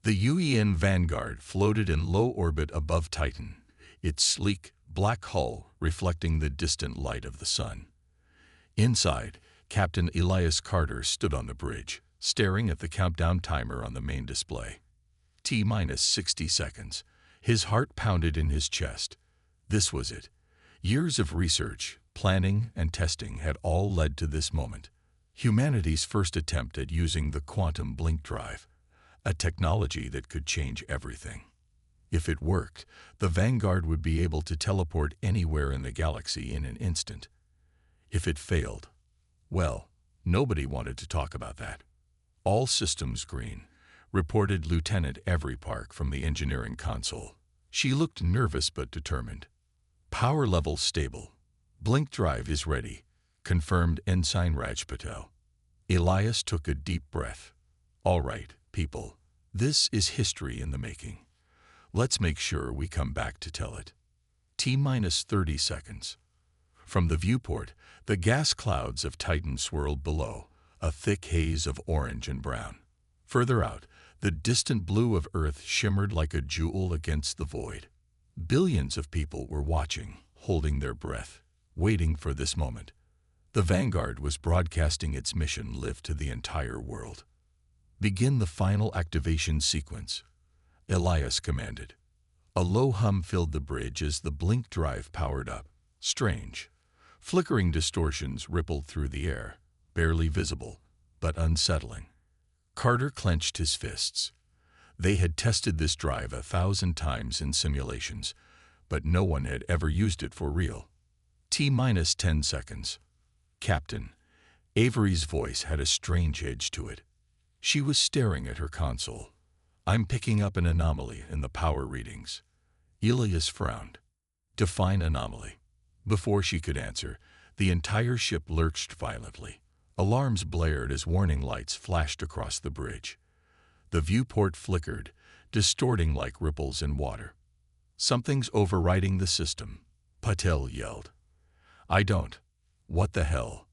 The UEN Vanguard floated in low orbit above Titan, its sleek, black hull reflecting the distant light of the sun. Inside, Captain Elias Carter stood on the bridge, staring at the countdown timer on the main display. T-minus 60 seconds. His heart pounded in his chest. This was it. Years of research, planning, and testing had all led to this moment. Humanity's first attempt at using the quantum blink drive, a technology that could change everything. If it worked, the Vanguard would be able to teleport anywhere in the galaxy in an instant. If it failed, well, nobody wanted to talk about that. All systems green, reported Lieutenant Avery Park from the engineering console. She looked nervous but determined. Power level stable. Blink drive is ready, confirmed Ensign Raj Patel. Elias took a deep breath. All right, people, this is history in the making. Let's make sure we come back to tell it. T-minus 30 seconds. From the viewport, the gas clouds of Titan swirled below, a thick haze of orange and brown. Further out, the distant blue of Earth shimmered like a jewel against the void. Billions of people were watching, holding their breath, waiting for this moment. The Vanguard was broadcasting its mission live to the entire world. Begin the final activation sequence, Elias commanded. A low hum filled the bridge as the blink drive powered up. Strange. Flickering distortions rippled through the air, barely visible, but unsettling. Carter clenched his fists. They had tested this drive 1,000 times in simulations, but no one had ever used it for real. T-minus 10 seconds. Captain. Avery's voice had a strange edge to it. She was staring at her console. I'm picking up an anomaly in the power readings. Elias frowned. Define anomaly. Before she could answer, the entire ship lurched violently. Alarms blared as warning lights flashed across the bridge. The viewport flickered, distorting like ripples in water. Something's overriding the system, Patel yelled. I don't. What the hell?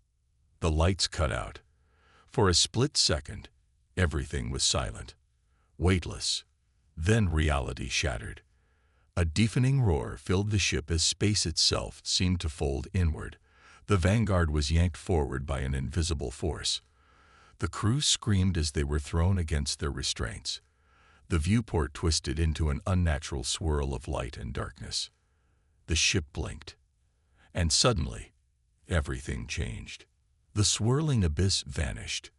The lights cut out. For a split second, everything was silent, weightless. Then reality shattered. A deafening roar filled the ship as space itself seemed to fold inward. The Vanguard was yanked forward by an invisible force. The crew screamed as they were thrown against their restraints. The viewport twisted into an unnatural swirl of light and darkness. The ship blinked. And suddenly, everything changed. The swirling abyss vanished.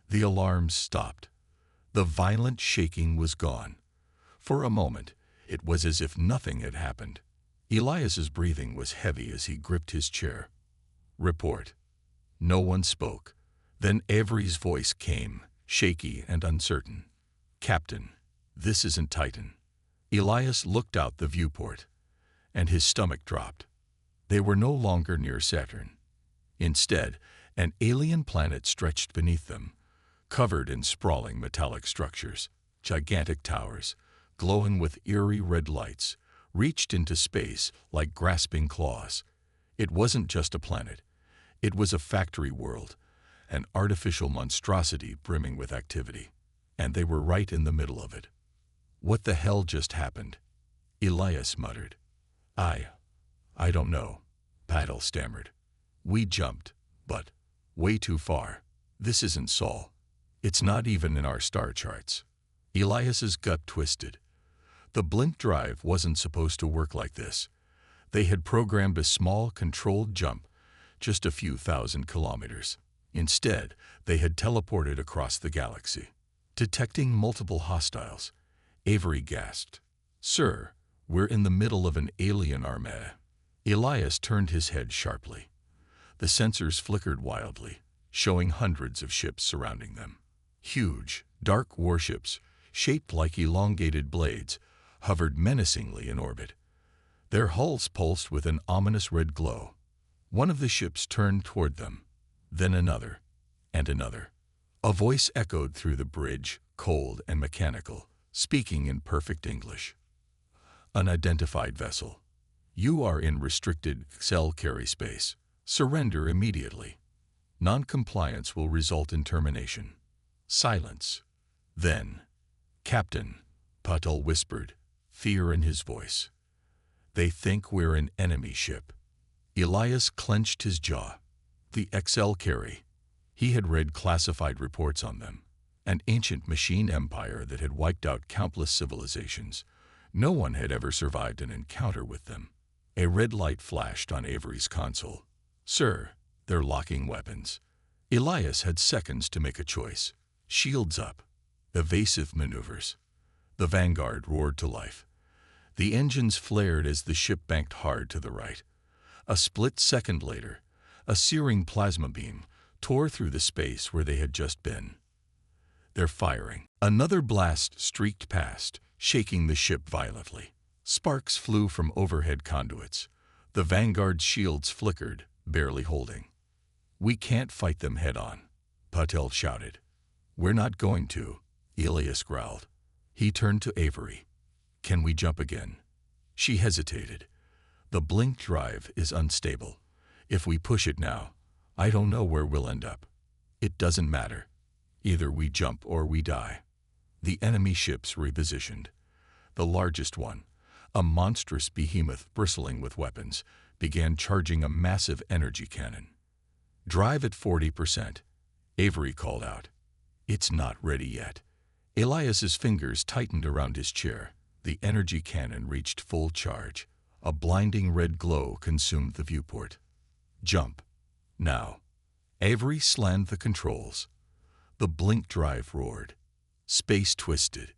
The alarms stopped. The violent shaking was gone. For a moment, it was as if nothing had happened. Elias's breathing was heavy as he gripped his chair. Report. No one spoke. Then Avery's voice came, shaky and uncertain. Captain, this isn't Titan. Elias looked out the viewport, and his stomach dropped. They were no longer near Saturn. Instead, an alien planet stretched beneath them, covered in sprawling metallic structures. Gigantic towers, glowing with eerie red lights, reached into space like grasping claws. It wasn't just a planet. It was a factory world, an artificial monstrosity brimming with activity. And they were right in the middle of it. What the hell just happened? Elias muttered. I don't know, Patel stammered. We jumped, but way too far. This isn't Sol. It's not even in our star charts. Elias's gut twisted. The blink drive wasn't supposed to work like this. They had programmed a small, controlled jump, just a few thousand kilometers. Instead, they had teleported across the galaxy. Detecting multiple hostiles, Avery gasped. Sir, we're in the middle of an alien armada. Elias turned his head sharply. The sensors flickered wildly, showing hundreds of ships surrounding them. Huge, dark warships, shaped like elongated blades, hovered menacingly in orbit. Their hulls pulsed with an ominous red glow. One of the ships turned toward them, then another, and another. A voice echoed through the bridge, cold and mechanical, speaking in perfect English. Unidentified vessel. You are in restricted cell carry space. Surrender immediately. Non-compliance will result in termination. Silence. Then, "Captain," Patel whispered, fear in his voice. "They think we're an enemy ship." Elias clenched his jaw. The XL carry. He had read classified reports on them. An ancient machine empire that had wiped out countless civilizations. No one had ever survived an encounter with them. A red light flashed on Avery's console. "Sir, they're locking weapons." Elias had seconds to make a choice. Shields up. Evasive maneuvers. The Vanguard roared to life. The engines flared as the ship banked hard to the right. A split second later, a searing plasma beam tore through the space where they had just been. "They're firing." Another blast streaked past, shaking the ship violently. Sparks flew from overhead conduits. The Vanguard's shields flickered, barely holding. "We can't fight them head-on," Patel shouted. "We're not going to," Elias growled. He turned to Avery. "Can we jump again?" She hesitated. "The blink drive is unstable. If we push it now, I don't know where we'll end up." "It doesn't matter. Either we jump or we die." The enemy ships repositioned. The largest one, a monstrous behemoth bristling with weapons, began charging a massive energy cannon. "Drive at 40%, Avery called out. "It's not ready yet." Elias's fingers tightened around his chair. The energy cannon reached full charge. A blinding red glow consumed the viewport. "Jump. Now." Avery slammed the controls. The blink drive roared. Space twisted.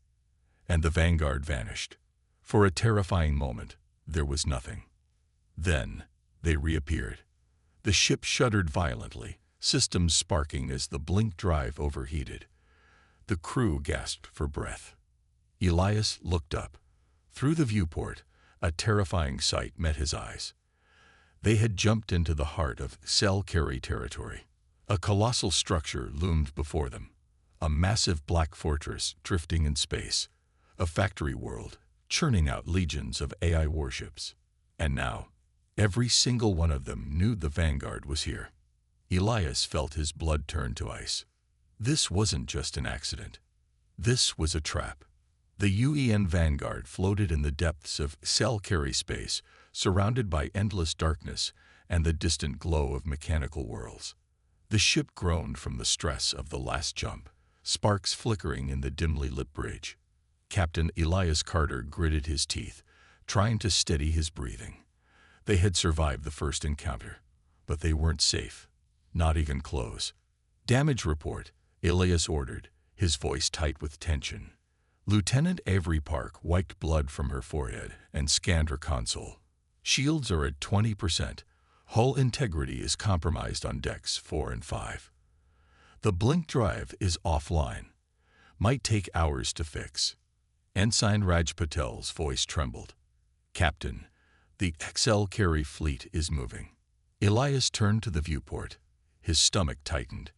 And the Vanguard vanished. For a terrifying moment, there was nothing. Then, they reappeared. The ship shuddered violently, systems sparking as the blink drive overheated. The crew gasped for breath. Elias looked up. Through the viewport, a terrifying sight met his eyes. They had jumped into the heart of cell carry territory. A colossal structure loomed before them. A massive black fortress drifting in space. A factory world, churning out legions of AI warships. And now, every single one of them knew the Vanguard was here. Elias felt his blood turn to ice. This wasn't just an accident. This was a trap. The UEN Vanguard floated in the depths of cell carry space, surrounded by endless darkness and the distant glow of mechanical worlds. The ship groaned from the stress of the last jump, sparks flickering in the dimly lit bridge. Captain Elias Carter gritted his teeth, trying to steady his breathing. They had survived the first encounter, but they weren't safe. Not even close. "Damage report," Elias ordered, his voice tight with tension. Lieutenant Avery Park wiped blood from her forehead and scanned her console. "Shields are at 20%. Hull integrity is compromised on decks 4 and 5. The blink drive is offline. Might take hours to fix." Ensign Raj Patel's voice trembled. "Captain, the XL carry fleet is moving." Elias turned to the viewport. His stomach tightened.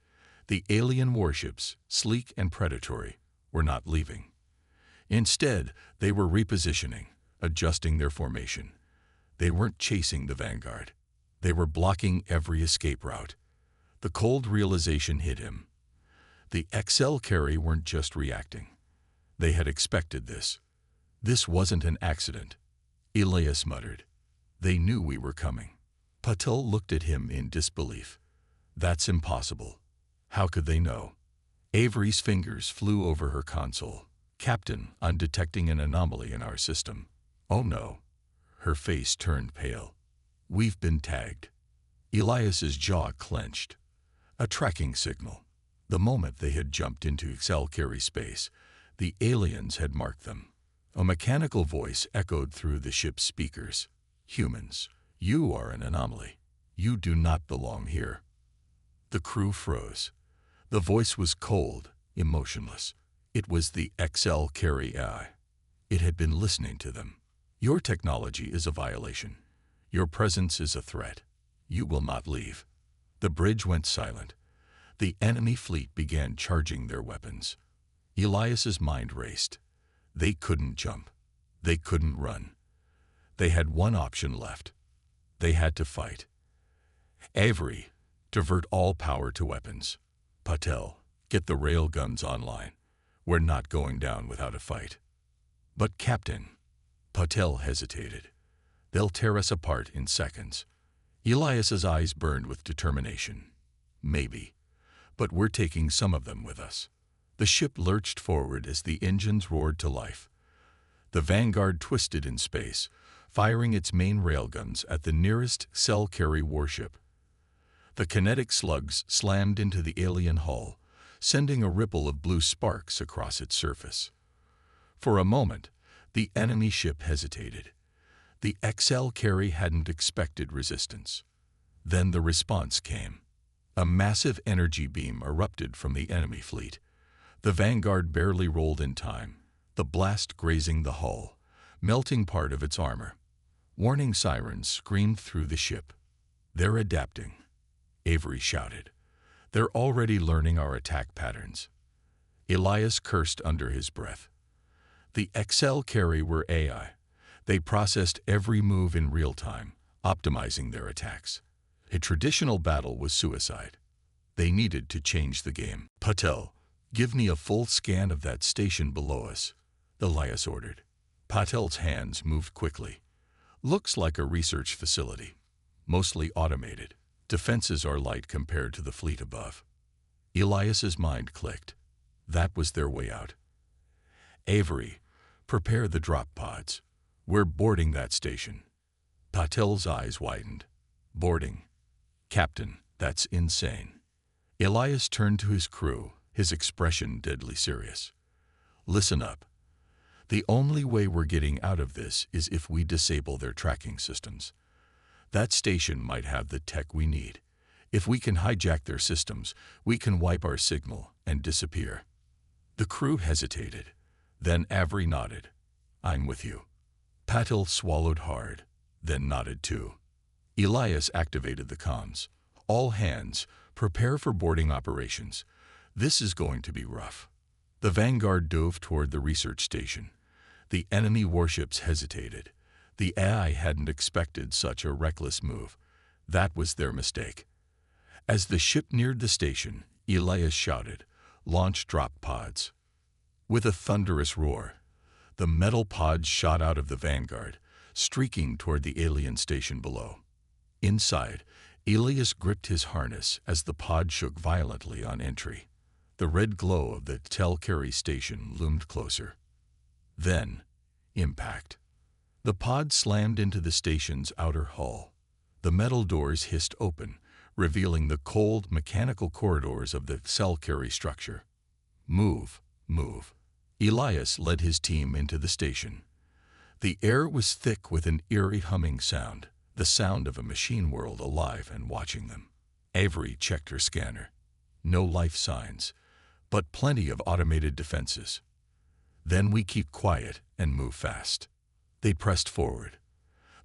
The alien warships, sleek and predatory, were not leaving. Instead, they were repositioning, adjusting their formation. They weren't chasing the Vanguard. They were blocking every escape route. The cold realization hit him. The XL carry weren't just reacting. They had expected this. "This wasn't an accident," Elias muttered. "They knew we were coming." Patel looked at him in disbelief. "That's impossible. How could they know?" Avery's fingers flew over her console. "Captain, I'm detecting an anomaly in our system." "Oh no." Her face turned pale. "We've been tagged." Elias's jaw clenched. A tracking signal. The moment they had jumped into XL carry space, the aliens had marked them. A mechanical voice echoed through the ship's speakers. "Humans, you are an anomaly. You do not belong here." The crew froze. The voice was cold, emotionless. It was the XL carry AI. It had been listening to them. "Your technology is a violation. Your presence is a threat. You will not leave." The bridge went silent. The enemy fleet began charging their weapons. Elias's mind raced. They couldn't jump. They couldn't run. They had one option left. They had to fight. "Avery, divert all power to weapons. Patel, get the railguns online. We're not going down without a fight. But Captain, Patel hesitated. They'll tear us apart in seconds. Elias's eyes burned with determination. Maybe. But we're taking some of them with us. The ship lurched forward as the engines roared to life. The Vanguard twisted in space, firing its main railguns at the nearest cell-carry warship. The kinetic slugs slammed into the alien hull, sending a ripple of blue sparks across its surface. For a moment, the enemy ship hesitated. The XL carry hadn't expected resistance. Then the response came. A massive energy beam erupted from the enemy fleet. The Vanguard barely rolled in time, the blast grazing the hull, melting part of its armor. Warning sirens screamed through the ship. They're adapting, Avery shouted. They're already learning our attack patterns. Elias cursed under his breath. The XL carry were AI. They processed every move in real time, optimizing their attacks. A traditional battle was suicide. They needed to change the game. Patel, give me a full scan of that station below us, Elias ordered. Patel's hands moved quickly. Looks like a research facility, mostly automated. Defenses are light compared to the fleet above. Elias's mind clicked. That was their way out. Avery, prepare the drop pods. We're boarding that station. Patel's eyes widened. Boarding? Captain, that's insane. Elias turned to his crew, his expression deadly serious. Listen up. The only way we're getting out of this is if we disable their tracking systems. That station might have the tech we need. If we can hijack their systems, we can wipe our signal and disappear. The crew hesitated. Then Avery nodded. I'm with you. Patel swallowed hard, then nodded too. Elias activated the comms. All hands, prepare for boarding operations. This is going to be rough. The Vanguard dove toward the research station. The enemy warships hesitated. The AI hadn't expected such a reckless move. That was their mistake. As the ship neared the station, Elias shouted, "Launch drop pods." With a thunderous roar, the metal pods shot out of the Vanguard, streaking toward the alien station below. Inside, Elias gripped his harness as the pod shook violently on entry. The red glow of the Tel-Carry station loomed closer. Then, impact. The pod slammed into the station's outer hull. The metal doors hissed open, revealing the cold, mechanical corridors of the cell-carry structure. Move, move. Elias led his team into the station. The air was thick with an eerie humming sound, the sound of a machine world alive and watching them. Avery checked her scanner. No life signs, but plenty of automated defenses. Then we keep quiet and move fast. They pressed forward.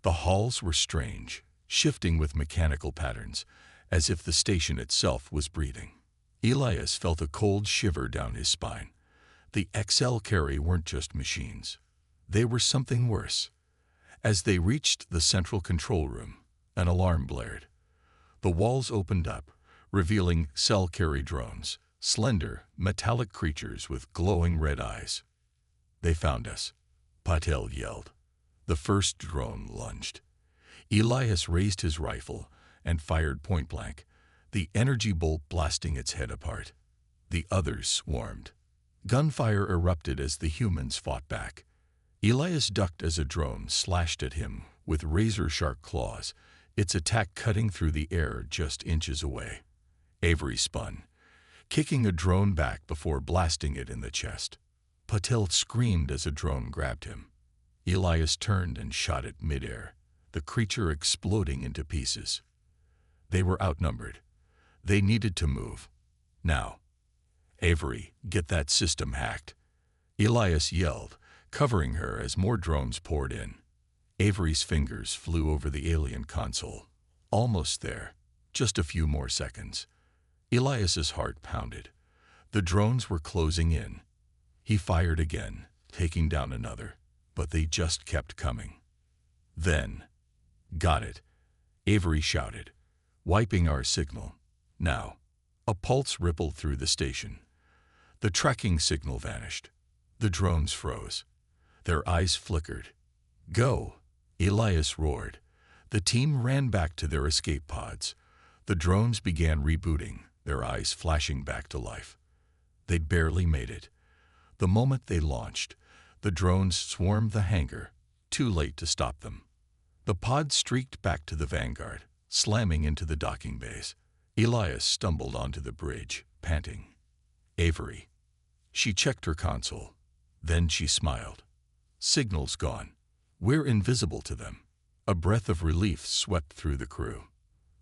The halls were strange, shifting with mechanical patterns, as if the station itself was breathing. Elias felt a cold shiver down his spine. The XL carry weren't just machines. They were something worse. As they reached the central control room, an alarm blared. The walls opened up, revealing cell-carry drones, slender, metallic creatures with glowing red eyes. They found us, Patel yelled. The first drone lunged. Elias raised his rifle and fired point-blank, the energy bolt blasting its head apart. The others swarmed. Gunfire erupted as the humans fought back. Elias ducked as a drone slashed at him with razor-sharp claws, its attack cutting through the air just inches away. Avery spun, kicking a drone back before blasting it in the chest. Patel screamed as a drone grabbed him. Elias turned and shot it midair, the creature exploding into pieces. They were outnumbered. They needed to move. Now. Avery, get that system hacked. Elias yelled, covering her as more drones poured in. Avery's fingers flew over the alien console. Almost there. Just a few more seconds. Elias's heart pounded. The drones were closing in. He fired again, taking down another, but they just kept coming. Then, got it, Avery shouted, wiping our signal. Now. A pulse rippled through the station. The tracking signal vanished. The drones froze. Their eyes flickered. "Go!" Elias roared. The team ran back to their escape pods. The drones began rebooting, their eyes flashing back to life. They barely made it. The moment they launched, the drones swarmed the hangar, too late to stop them. The pod streaked back to the Vanguard, slamming into the docking bays. Elias stumbled onto the bridge, panting. Avery. She checked her console. Then she smiled. "Signal's gone. We're invisible to them." A breath of relief swept through the crew.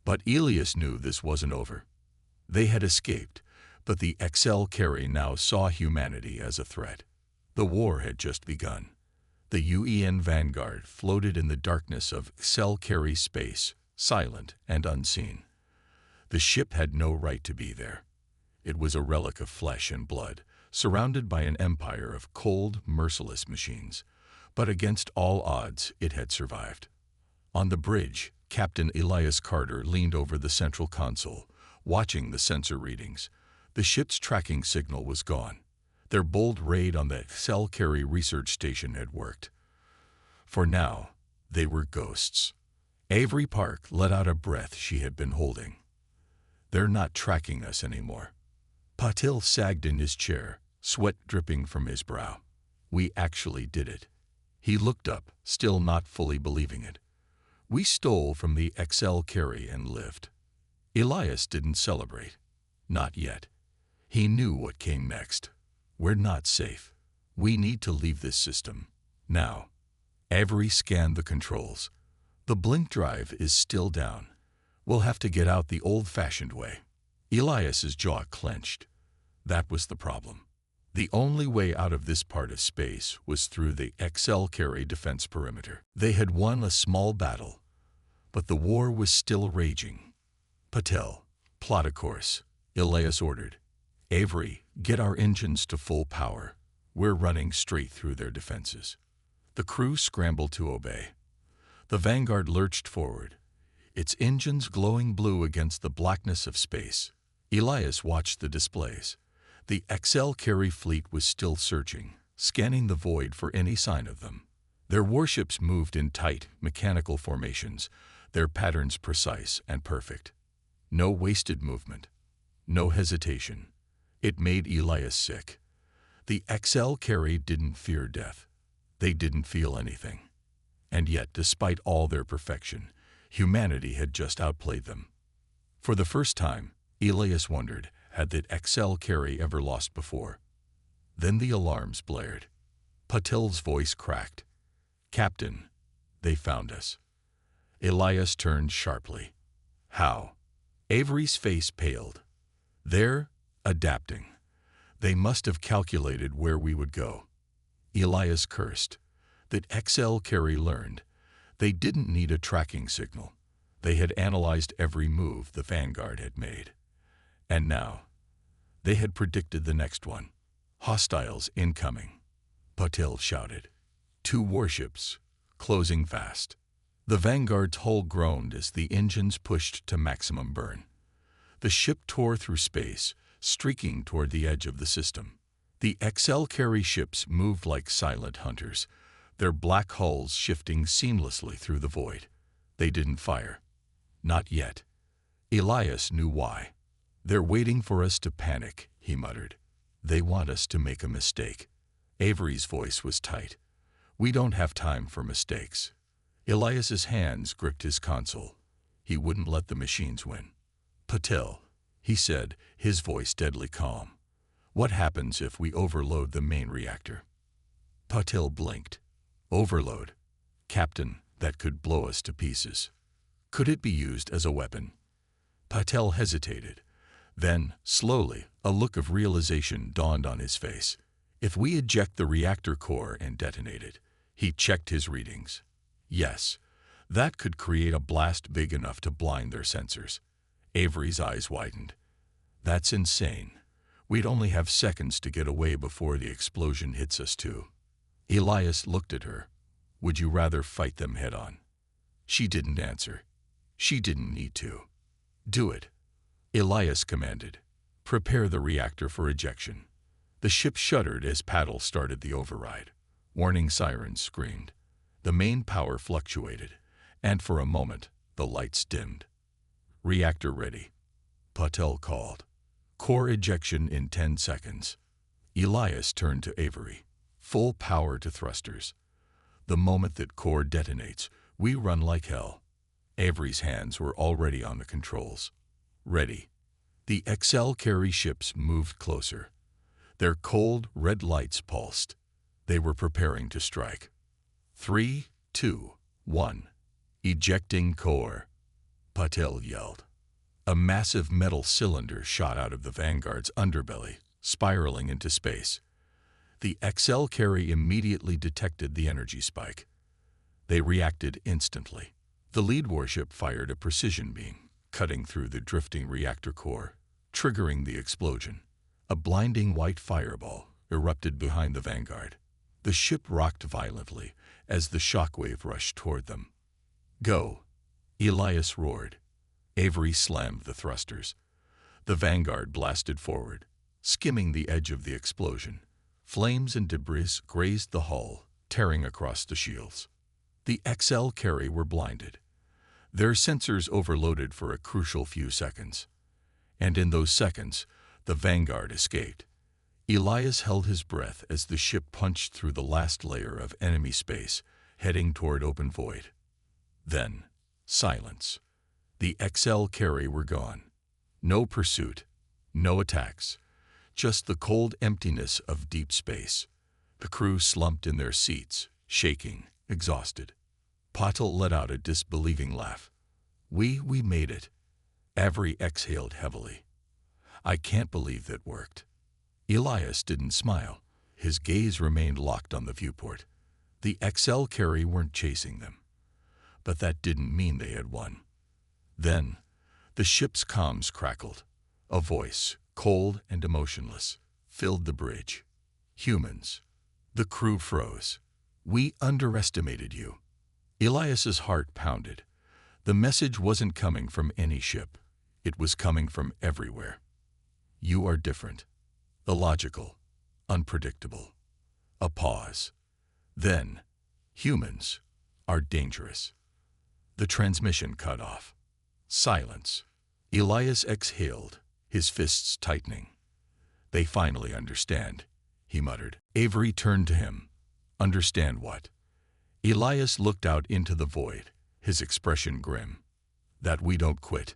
But Elias knew this wasn't over. They had escaped, but the XL carry now saw humanity as a threat. The war had just begun. The UEN Vanguard floated in the darkness of XL carry space, silent and unseen. The ship had no right to be there. It was a relic of flesh and blood, surrounded by an empire of cold, merciless machines. But against all odds, it had survived. On the bridge, Captain Elias Carter leaned over the central console, watching the sensor readings. The ship's tracking signal was gone. Their bold raid on the XL carry research station had worked. For now, they were ghosts. Avery Park let out a breath she had been holding. "They're not tracking us anymore." Patil sagged in his chair, sweat dripping from his brow. "We actually did it." He looked up, still not fully believing it. "We stole from the XL carry and lived." Elias didn't celebrate. Not yet. He knew what came next. "We're not safe. We need to leave this system. Now." Avery scanned the controls. "The blink drive is still down. We'll have to get out the old-fashioned way." Elias's jaw clenched. That was the problem. The only way out of this part of space was through the XL carry defense perimeter. They had won a small battle, but the war was still raging. "Patel, plot a course," Elias ordered. "Avery, get our engines to full power. We're running straight through their defenses." The crew scrambled to obey. The Vanguard lurched forward, its engines glowing blue against the blackness of space. Elias watched the displays. The XL carry fleet was still searching, scanning the void for any sign of them. Their warships moved in tight, mechanical formations, their patterns precise and perfect. No wasted movement, no hesitation. It made Elias sick. The XL carry didn't fear death. They didn't feel anything. And yet, despite all their perfection, humanity had just outplayed them. For the first time, Elias wondered, had the XL carry ever lost before? Then the alarms blared. Patel's voice cracked. "Captain, they found us." Elias turned sharply. "How?" Avery's face paled. "They're adapting. They must have calculated where we would go." Elias cursed. The XL carry learned. They didn't need a tracking signal. They had analyzed every move the Vanguard had made. And now, they had predicted the next one. "Hostiles incoming," Patel shouted. 2 warships, closing fast. The Vanguard's hull groaned as the engines pushed to maximum burn. The ship tore through space, streaking toward the edge of the system. The XL carry ships moved like silent hunters, their black hulls shifting seamlessly through the void. They didn't fire. Not yet. Elias knew why. "They're waiting for us to panic," he muttered. "They want us to make a mistake." Avery's voice was tight. "We don't have time for mistakes." Elias's hands gripped his console. He wouldn't let the machines win. "Patel," he said, his voice deadly calm. "What happens if we overload the main reactor?" Patel blinked. "Overload? Captain, that could blow us to pieces." "Could it be used as a weapon?" Patel hesitated. Then, slowly, a look of realization dawned on his face. "If we eject the reactor core and detonate it," he checked his readings. "Yes, that could create a blast big enough to blind their sensors." Avery's eyes widened. "That's insane. We'd only have seconds to get away before the explosion hits us too." Elias looked at her. "Would you rather fight them head-on?" She didn't answer. She didn't need to. "Do it," Elias commanded. "Prepare the reactor for ejection." The ship shuddered as Paddle started the override. Warning sirens screamed. The main power fluctuated, and for a moment, the lights dimmed. "Reactor ready," Patel called. "Core ejection in 10 seconds." Elias turned to Avery. "Full power to thrusters. The moment that core detonates, we run like hell." Avery's hands were already on the controls. "Ready." The XL carry ships moved closer. Their cold, red lights pulsed. They were preparing to strike. 3, 2, 1. Ejecting core, Patel yelled. A massive metal cylinder shot out of the Vanguard's underbelly, spiraling into space. The XL carry immediately detected the energy spike. They reacted instantly. The lead warship fired a precision beam, cutting through the drifting reactor core, triggering the explosion. A blinding white fireball erupted behind the Vanguard. The ship rocked violently as the shockwave rushed toward them. "Go!" Elias roared. Avery slammed the thrusters. The Vanguard blasted forward, skimming the edge of the explosion. Flames and debris grazed the hull, tearing across the shields. The XL carry were blinded. Their sensors overloaded for a crucial few seconds. And in those seconds, the Vanguard escaped. Elias held his breath as the ship punched through the last layer of enemy space, heading toward open void. Then, silence. The XL carry were gone. No pursuit, no attacks, just the cold emptiness of deep space. The crew slumped in their seats, shaking, exhausted. Patel let out a disbelieving laugh. We made it." Avery exhaled heavily. "I can't believe that worked." Elias didn't smile. His gaze remained locked on the viewport. The XL carry weren't chasing them. But that didn't mean they had won. Then, the ship's comms crackled. A voice, cold and emotionless, filled the bridge. "Humans." The crew froze. "We underestimated you." Elias's heart pounded. The message wasn't coming from any ship. It was coming from everywhere. "You are different. Illogical. Unpredictable." A pause. Then, "Humans are dangerous." The transmission cut off. Silence. Elias exhaled, his fists tightening. "They finally understand," he muttered. Avery turned to him. "Understand what?" Elias looked out into the void, his expression grim. "That we don't quit."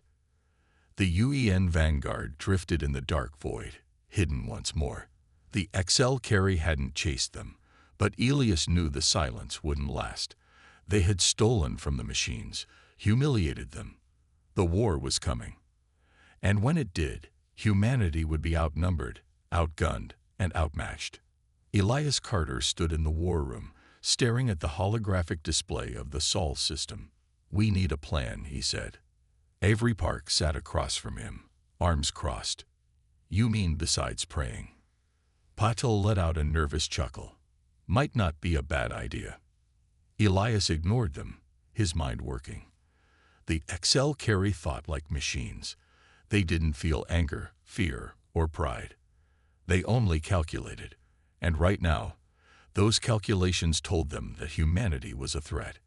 The UEN Vanguard drifted in the dark void, hidden once more. The XL carry hadn't chased them, but Elias knew the silence wouldn't last. They had stolen from the machines, humiliated them. The war was coming. And when it did, humanity would be outnumbered, outgunned, and outmatched. Elias Carter stood in the war room, staring at the holographic display of the Sol system. "We need a plan," he said. Avery Park sat across from him, arms crossed. "You mean besides praying?" Patel let out a nervous chuckle. "Might not be a bad idea." Elias ignored them, his mind working. The XL carry thought like machines. They didn't feel anger, fear, or pride. They only calculated. And right now, those calculations told them that humanity was a threat.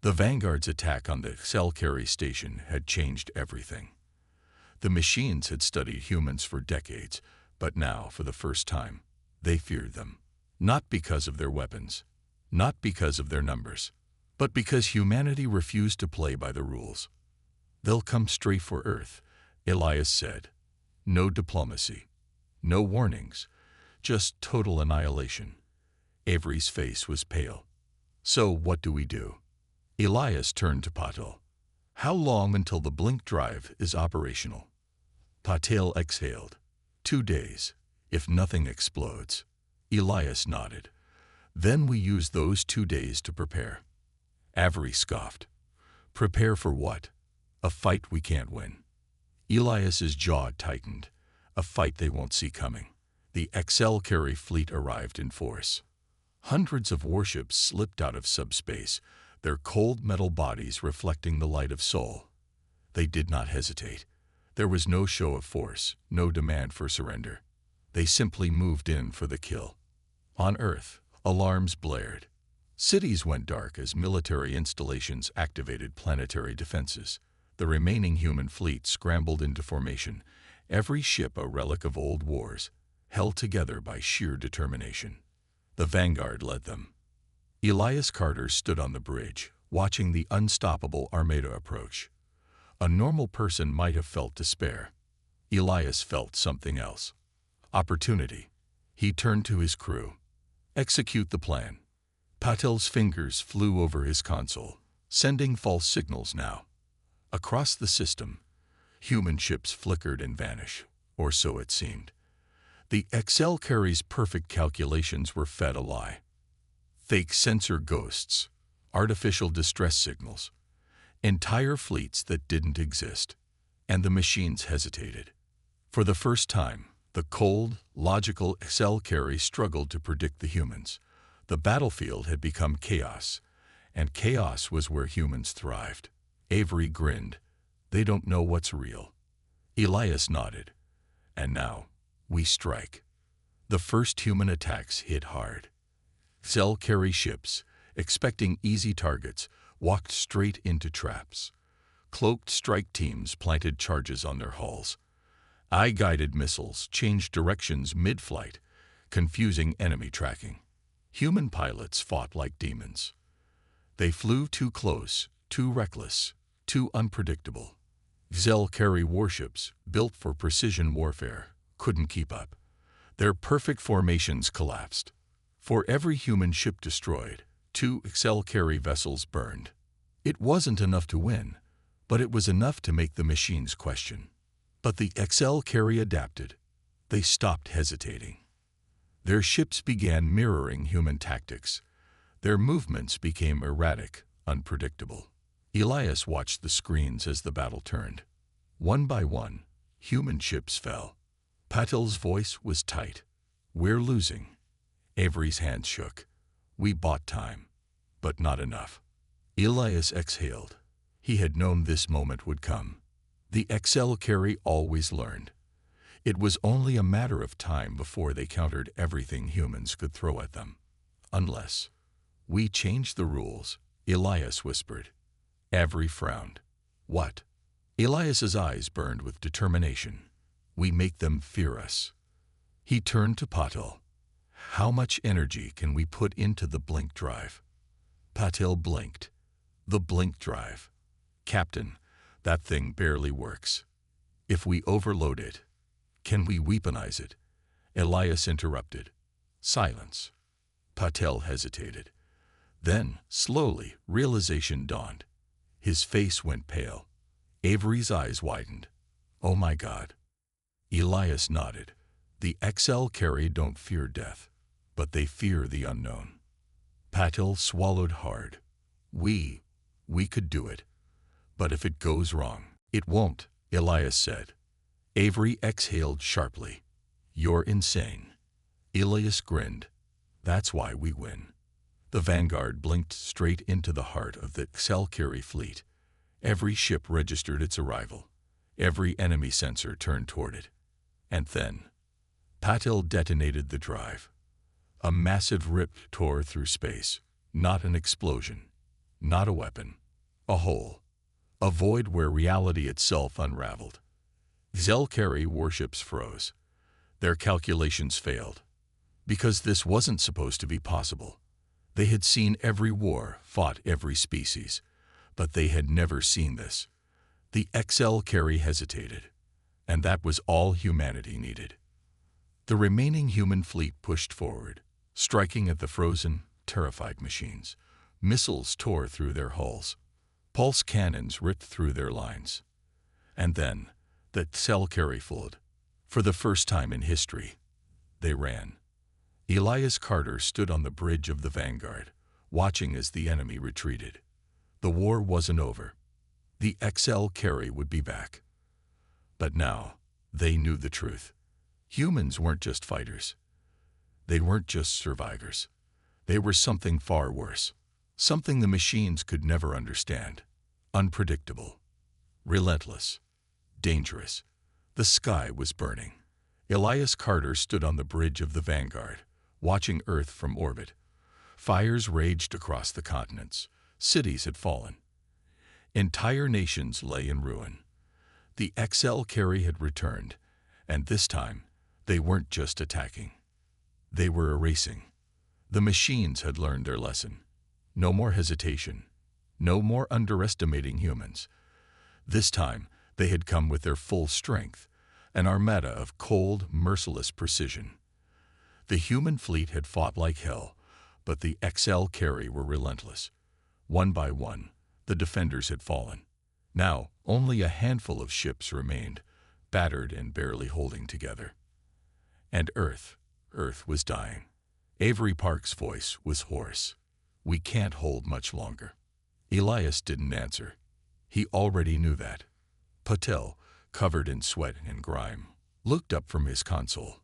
The Vanguard's attack on the XL carry station had changed everything. The machines had studied humans for decades, but now, for the first time, they feared them. Not because of their weapons, not because of their numbers, but because humanity refused to play by the rules. "They'll come straight for Earth," Elias said. "No diplomacy, no warnings, just total annihilation." Avery's face was pale. "So what do we do?" Elias turned to Patel. "How long until the blink drive is operational?" Patel exhaled. 2 days, if nothing explodes." Elias nodded. "Then we use those 2 days to prepare." Avery scoffed. "Prepare for what? A fight we can't win." Elias's jaw tightened. A fight they won't see coming. The XL carry fleet arrived in force. Hundreds of warships slipped out of subspace, their cold metal bodies reflecting the light of Sol. They did not hesitate. There was no show of force, no demand for surrender. They simply moved in for the kill. On Earth, alarms blared. Cities went dark as military installations activated planetary defenses. The remaining human fleet scrambled into formation, every ship a relic of old wars, held together by sheer determination. The vanguard led them. Elias Carter stood on the bridge, watching the unstoppable armada approach. A normal person might have felt despair. Elias felt something else. Opportunity. He turned to his crew. Execute the plan. Patel's fingers flew over his console, sending false signals now. Across the system, human ships flickered and vanished, or so it seemed. The Excel carry's perfect calculations were fed a lie. Fake sensor ghosts, artificial distress signals, entire fleets that didn't exist, and the machines hesitated. For the first time, the cold, logical Excel carry struggled to predict the humans. The battlefield had become chaos, and chaos was where humans thrived. Avery grinned. They don't know what's real. Elias nodded. And now, we strike. The first human attacks hit hard. Excel carry ships, expecting easy targets, walked straight into traps. Cloaked strike teams planted charges on their hulls. Eye-guided missiles changed directions mid-flight, confusing enemy tracking. Human pilots fought like demons. They flew too close, too reckless, too unpredictable. Excel carry warships, built for precision warfare, couldn't keep up. Their perfect formations collapsed. For every human ship destroyed, 2 Excel carry vessels burned. It wasn't enough to win, but it was enough to make the machines question. But the Excel carry adapted. They stopped hesitating. Their ships began mirroring human tactics. Their movements became erratic, unpredictable. Elias watched the screens as the battle turned. One by one, human ships fell. Patel's voice was tight. We're losing. Avery's hands shook. We bought time, but not enough. Elias exhaled. He had known this moment would come. The Excel carry always learned. It was only a matter of time before they countered everything humans could throw at them. Unless we changed the rules, Elias whispered. Avery frowned. What? Elias's eyes burned with determination. We make them fear us. He turned to Patel. How much energy can we put into the blink drive? Patel blinked. The blink drive. Captain, that thing barely works. If we overload it, can we weaponize it? Elias interrupted. Silence. Patel hesitated. Then, slowly, realization dawned. His face went pale. Avery's eyes widened. Oh my God. Elias nodded. The Excel carry don't fear death, but they fear the unknown. Patel swallowed hard. We could do it. But if it goes wrong, it won't, Elias said. Avery exhaled sharply. You're insane. Elias grinned. That's why we win. The vanguard blinked straight into the heart of the Excel carry fleet. Every ship registered its arrival. Every enemy sensor turned toward it. And then, Patel detonated the drive. A massive rip tore through space. Not an explosion. Not a weapon. A hole. A void where reality itself unraveled. Excel carry warships froze. Their calculations failed. Because this wasn't supposed to be possible. They had seen every war, fought every species, but they had never seen this. The Excel carry hesitated, and that was all humanity needed. The remaining human fleet pushed forward, striking at the frozen, terrified machines. Missiles tore through their hulls. Pulse cannons ripped through their lines. And then, the Excel carry folded. For the first time in history, they ran. Elias Carter stood on the bridge of the vanguard, watching as the enemy retreated. The war wasn't over. The Excel carry would be back. But now, they knew the truth. Humans weren't just fighters. They weren't just survivors. They were something far worse. Something the machines could never understand. Unpredictable. Relentless. Dangerous. The sky was burning. Elias Carter stood on the bridge of the Vanguard, watching Earth from orbit. Fires raged across the continents. Cities had fallen. Entire nations lay in ruin. The XL carry had returned, and this time, they weren't just attacking. They were erasing. The machines had learned their lesson. No more hesitation. No more underestimating humans. This time, they had come with their full strength, an armada of cold, merciless precision. The human fleet had fought like hell, but the XL carry were relentless. One by one, the defenders had fallen. Now, only a handful of ships remained, battered and barely holding together. And Earth was dying. Avery Park's voice was hoarse. "We can't hold much longer." Elias didn't answer. He already knew that. Patel, covered in sweat and grime, looked up from his console.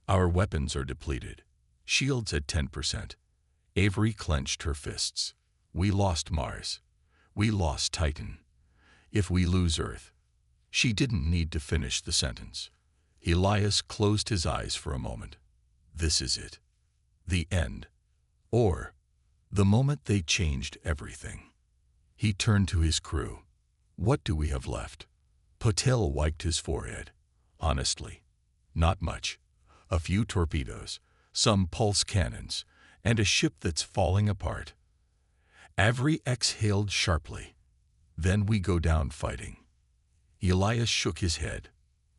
"Our weapons are depleted. Shields at 10%. Avery clenched her fists. "We lost Mars. We lost Titan. If we lose Earth..." She didn't need to finish the sentence. Elias closed his eyes for a moment. This is it. The end. Or the moment they changed everything. He turned to his crew. "What do we have left?" Patel wiped his forehead. "Honestly, not much. A few torpedoes, some pulse cannons, and a ship that's falling apart." Avery exhaled sharply. "Then we go down fighting." Elias shook his head.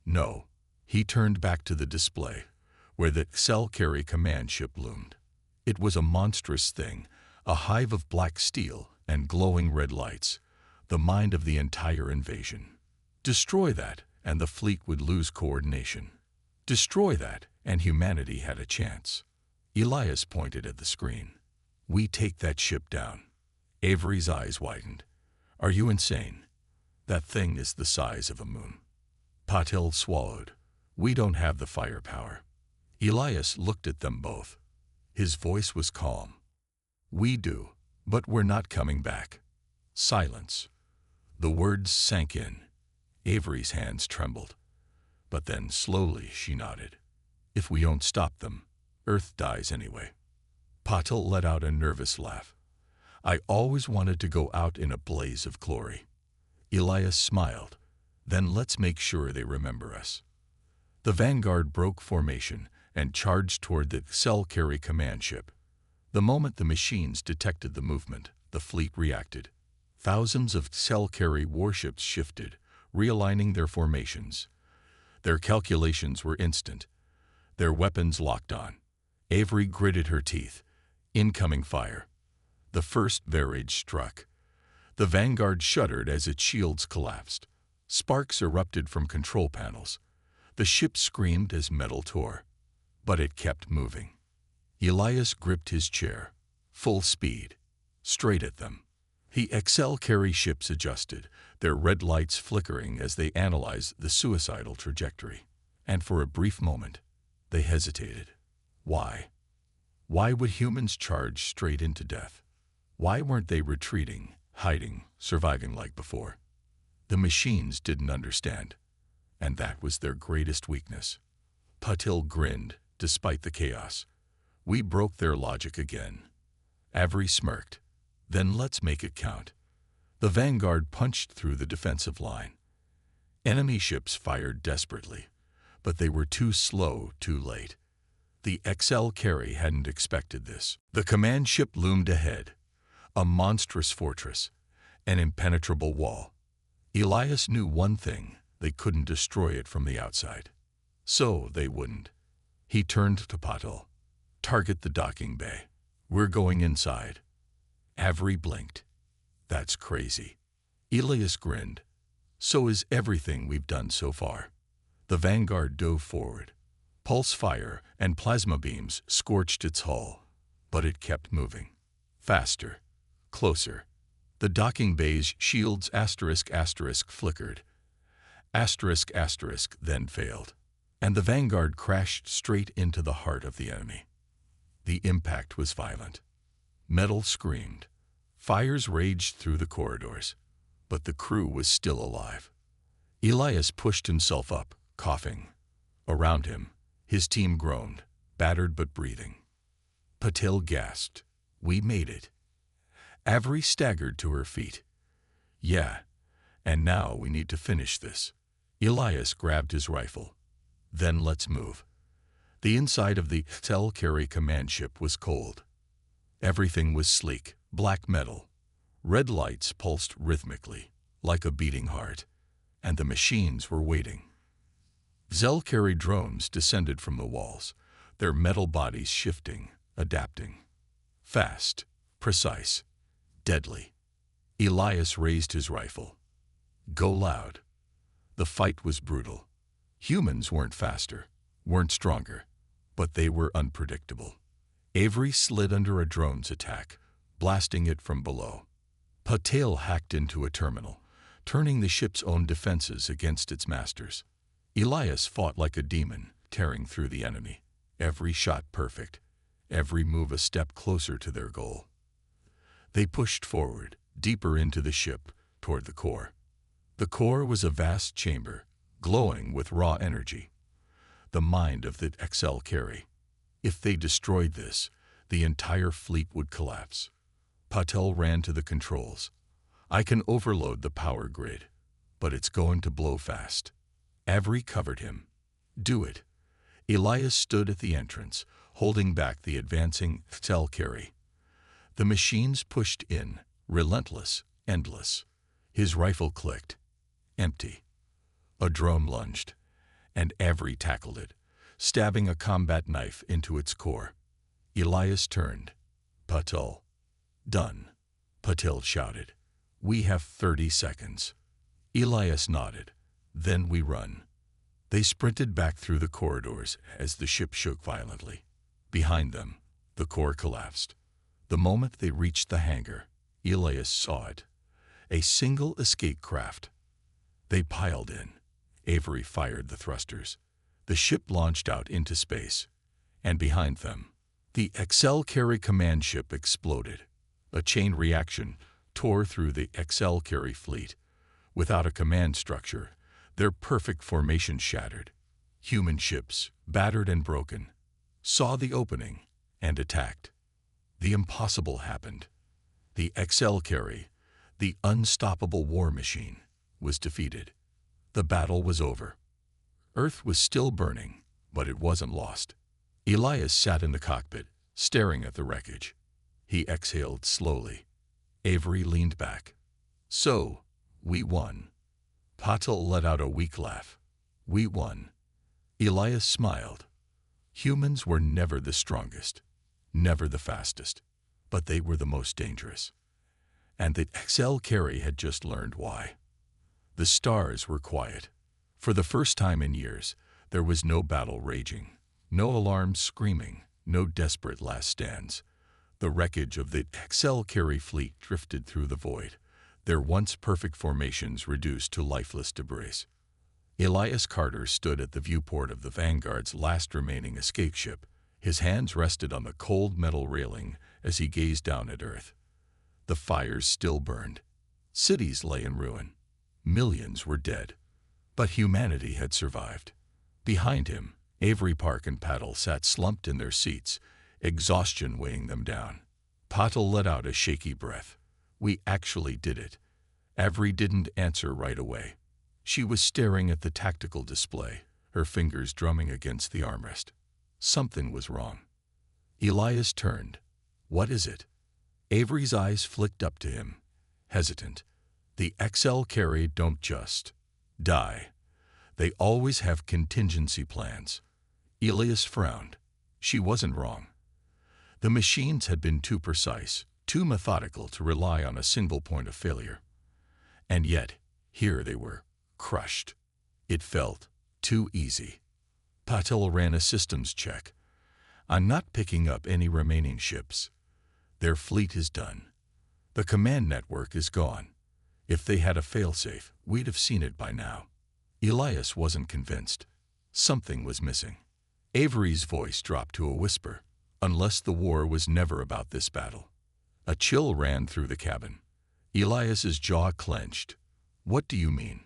"No." He turned back to the display, where the XL carry command ship loomed. It was a monstrous thing, a hive of black steel and glowing red lights, the mind of the entire invasion. Destroy that, and the fleet would lose coordination. Destroy that, and humanity had a chance. Elias pointed at the screen. "We take that ship down." Avery's eyes widened. "Are you insane? That thing is the size of a moon." Patel swallowed. "We don't have the firepower." Elias looked at them both. His voice was calm. "We do, but we're not coming back." Silence. The words sank in. Avery's hands trembled. But then, slowly, she nodded. "If we don't stop them, Earth dies anyway." Patel let out a nervous laugh. "I always wanted to go out in a blaze of glory." Elias smiled. "Then let's make sure they remember us." The Vanguard broke formation and charged toward the XL carry command ship. The moment the machines detected the movement, the fleet reacted. Thousands of XL carry warships shifted, realigning their formations. Their calculations were instant. Their weapons locked on. Avery gritted her teeth. Incoming fire. The first barrage struck. The Vanguard shuddered as its shields collapsed. Sparks erupted from control panels. The ship screamed as metal tore. But it kept moving. Elias gripped his chair. Full speed. Straight at them. The XL carry ships adjusted, their red lights flickering as they analyzed the suicidal trajectory. And for a brief moment, they hesitated. Why? Why would humans charge straight into death? Why weren't they retreating, hiding, surviving like before? The machines didn't understand, and that was their greatest weakness. Patil grinned, despite the chaos. "We broke their logic again." Avery smirked. "Then let's make it count." The Vanguard punched through the defensive line. Enemy ships fired desperately, but they were too slow, too late. The XL carry hadn't expected this. The command ship loomed ahead, a monstrous fortress, an impenetrable wall. Elias knew one thing: they couldn't destroy it from the outside. So they wouldn't. He turned to Patil. "Target the docking bay. We're going inside." Avery blinked. "That's crazy." Elias grinned. "So is everything we've done so far." The Vanguard dove forward. Pulse fire and plasma beams scorched its hull, but it kept moving. Faster. Closer. The docking bay's shields *** flickered. *** then failed. And the Vanguard crashed straight into the heart of the enemy. The impact was violent. Metal screamed. Fires raged through the corridors, but the crew was still alive. Elias pushed himself up, coughing. Around him, His team groaned, battered but breathing. Patil gasped. We made it. Avery staggered to her feet. Yeah, and now we need to finish this. Elias grabbed his rifle. Then let's move. The inside of the HFY command ship was cold. Everything was sleek, black metal. Red lights pulsed rhythmically, like a beating heart, and the machines were waiting. Zelkari drones descended from the walls, their metal bodies shifting, adapting. Fast, precise, deadly. Elias raised his rifle. Go loud. The fight was brutal. Humans weren't faster, weren't stronger, but they were unpredictable. Avery slid under a drone's attack, blasting it from below. Patil hacked into a terminal, turning the ship's own defenses against its masters. Elias fought like a demon, tearing through the enemy. Every shot perfect, every move a step closer to their goal. They pushed forward, deeper into the ship, toward the core. The core was a vast chamber, glowing with raw energy. The mind of the HFY. If they destroyed this, the entire fleet would collapse. Patil ran to the controls. I can overload the power grid, but it's going to blow fast. Avery covered him. Do it. Elias stood at the entrance, holding back the advancing HFY. The machines pushed in, relentless, endless. His rifle clicked. Empty. A drone lunged, and Avery tackled it, stabbing a combat knife into its core. Elias turned. Patil. Done. Patil shouted. We have 30 seconds. Elias nodded. Then we run. They sprinted back through the corridors as the ship shook violently. Behind them, the core collapsed. The moment they reached the hangar, Elias saw it. A single escape craft. They piled in. Avery fired the thrusters. The ship launched out into space. And behind them, the HFY command ship exploded. A chain reaction tore through the HFY fleet. Without a command structure, their perfect formation shattered. Human ships, battered and broken, saw the opening and attacked. The impossible happened. The HFY, the unstoppable war machine, was defeated. The battle was over. Earth was still burning, but it wasn't lost. Elias sat in the cockpit, staring at the wreckage. He exhaled slowly. Avery leaned back. So, we won. Patil let out a weak laugh. We won. Elias smiled. Humans were never the strongest, never the fastest, but they were the most dangerous. And the HFY had just learned why. The stars were quiet. For the first time in years, there was no battle raging, no alarms screaming, no desperate last stands. The wreckage of the HFY fleet drifted through the void, their once perfect formations reduced to lifeless debris. Elias Carter stood at the viewport of the Vanguard's last remaining escape ship. His hands rested on the cold metal railing as he gazed down at Earth. The fires still burned. Cities lay in ruin. Millions were dead. But humanity had survived. Behind him, Avery Park and Patil sat slumped in their seats, exhaustion weighing them down. Patil let out a shaky breath. We actually did it. Avery didn't answer right away. She was staring at the tactical display, her fingers drumming against the armrest. Something was wrong. Elias turned. What is it? Avery's eyes flicked up to him, hesitant. The HFY don't just die. They always have contingency plans. Elias frowned. She wasn't wrong. The machines had been too precise, too methodical to rely on a single point of failure. And yet, here they were, crushed. It felt too easy. Patil ran a systems check. I'm not picking up any remaining ships. Their fleet is done. The command network is gone. If they had a failsafe, we'd have seen it by now. Elias wasn't convinced. Something was missing. Avery's voice dropped to a whisper. Unless the war was never about this battle. A chill ran through the cabin. Elias's jaw clenched. What do you mean?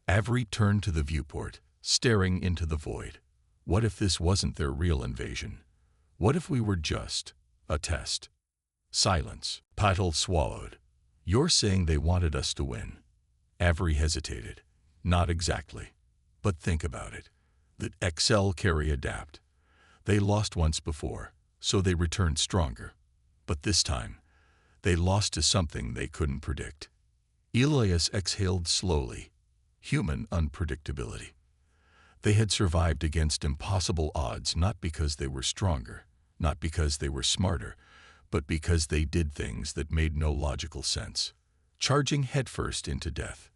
Avery turned to the viewport, staring into the void. What if this wasn't their real invasion? What if we were just a test? Silence. Patil swallowed. You're saying they wanted us to win? Avery hesitated. Not exactly. But think about it. The XL carry adapt. They lost once before, so they returned stronger. But this time, they lost to something they couldn't predict. Elias exhaled slowly. Human unpredictability. They had survived against impossible odds not because they were stronger, not because they were smarter, but because they did things that made no logical sense. Charging headfirst into death,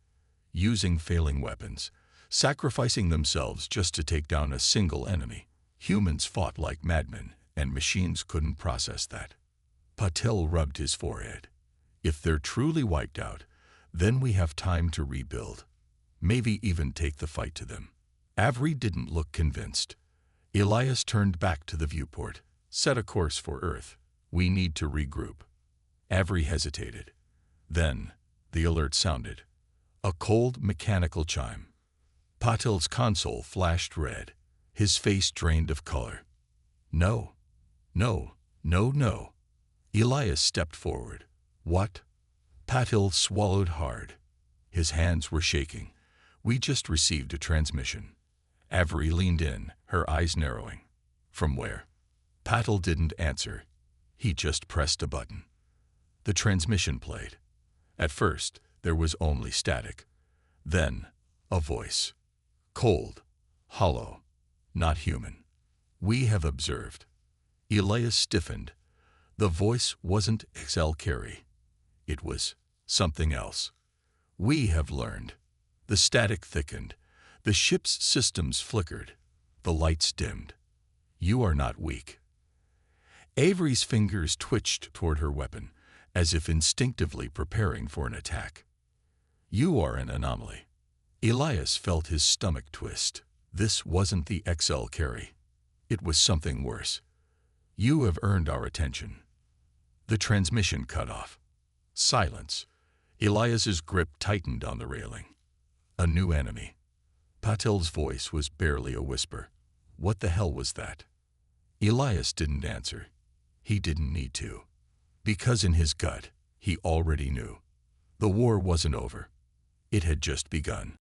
using failing weapons, sacrificing themselves just to take down a single enemy. Humans fought like madmen, and machines couldn't process that. Patil rubbed his forehead. If they're truly wiped out, then we have time to rebuild. Maybe even take the fight to them. Avery didn't look convinced. Elias turned back to the viewport. Set a course for Earth. We need to regroup. Avery hesitated. Then, the alert sounded. A cold, mechanical chime. Patil's console flashed red. His face drained of color. No. No. No, no. Elias stepped forward. What? Patil swallowed hard. His hands were shaking. We just received a transmission. Avery leaned in, her eyes narrowing. From where? Patil didn't answer. He just pressed a button. The transmission played. At first, there was only static. Then, a voice. Cold, hollow, not human. We have observed. Elias stiffened. The voice wasn't XL Carey. It was something else. We have learned. The static thickened. The ship's systems flickered. The lights dimmed. You are not weak. Avery's fingers twitched toward her weapon, as if instinctively preparing for an attack. You are an anomaly. Elias felt his stomach twist. This wasn't the XL Carey. It was something worse. You have earned our attention. The transmission cut off. Silence. Elias's grip tightened on the railing. A new enemy. Patil's voice was barely a whisper. What the hell was that? Elias didn't answer. He didn't need to. Because in his gut, he already knew. The war wasn't over. It had just begun.